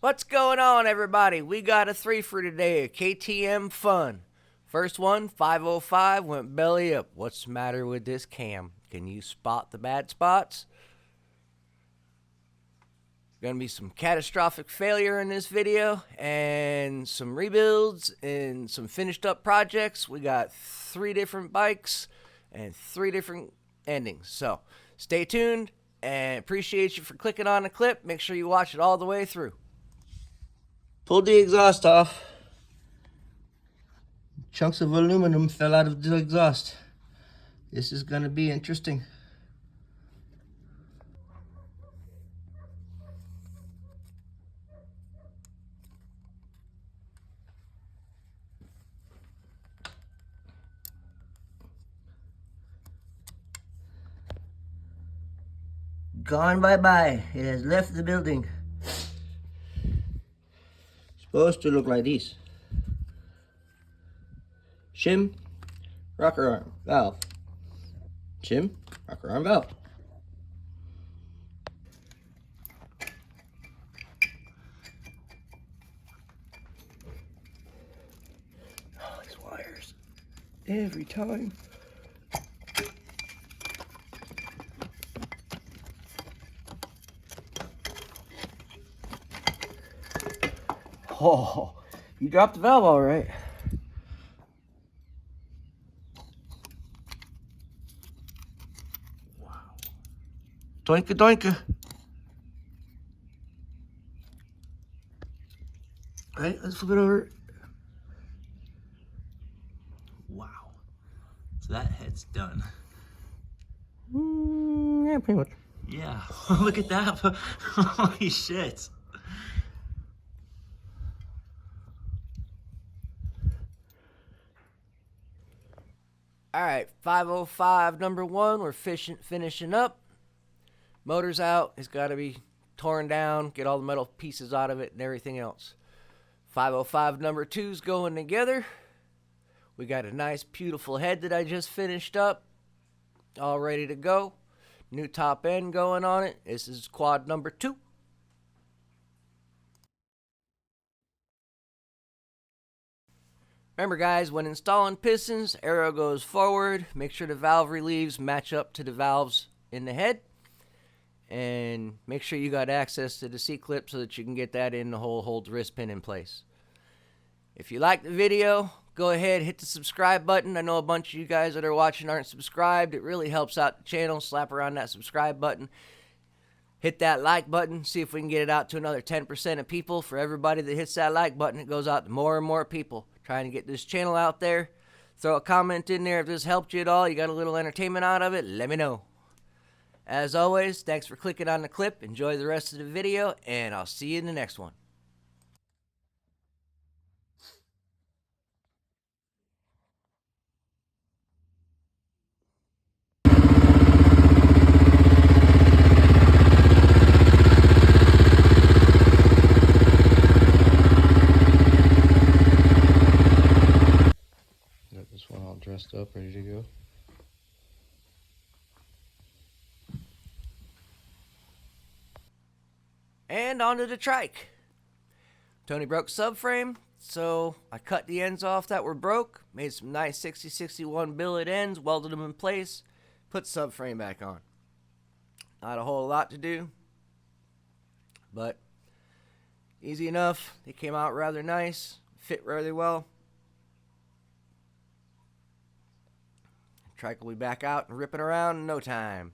What's going on, everybody? We got a 3 for today, a KTM fun. First one, 505, went belly up. What's the matter with this cam? Can you spot the bad spots? Gonna be some catastrophic failure in this video, and some rebuilds, and some finished up projects. We got 3 different bikes, and 3 different endings. So, stay tuned, and appreciate you for clicking on the clip. Make sure you watch it all the way through. Pulled the exhaust off. Chunks of aluminum fell out of the exhaust. This is gonna be interesting. Gone bye-bye. It has left the building. Supposed to look like this. Shim, rocker arm, valve. Shim, rocker arm, valve. Oh, these wires. Every time. Oh, you dropped the valve all right. Wow. Doinka doinka. All right, let's flip it over. Wow. So that head's done. Yeah, pretty much. Yeah. Look at that. Holy shit. All right, 505 number 1, we're finishing up. Motor's out, it's got to be torn down, get all the metal pieces out of it and everything else. 505 number 2's going together. We got a nice, beautiful head that I just finished up, all ready to go. New top end going on it. This is quad number 2. Remember, guys, when installing pistons, arrow goes forward. Make sure the valve reliefs match up to the valves in the head. And make sure you got access to the C-clip so that you can get that in the hole, hold the wrist pin in place. If you like the video, go ahead, hit the subscribe button. I know a bunch of you guys that are watching aren't subscribed. It really helps out the channel. Slap around that subscribe button. Hit that like button. See if we can get it out to another 10% of people. For everybody that hits that like button, it goes out to more and more people. Trying to get this channel out there. Throw a comment in there if this helped you at all. You got a little entertainment out of it, let me know. As always, thanks for clicking on the clip. Enjoy the rest of the video, and I'll see you in the next one. Got this one all dressed up, ready to go. And onto the trike. Tony broke subframe, so I cut the ends off that were broke, made some nice 6061 billet ends, welded them in place, put subframe back on. Not a whole lot to do, but easy enough. They came out rather nice, fit really well. Trike will be back out and ripping around in no time.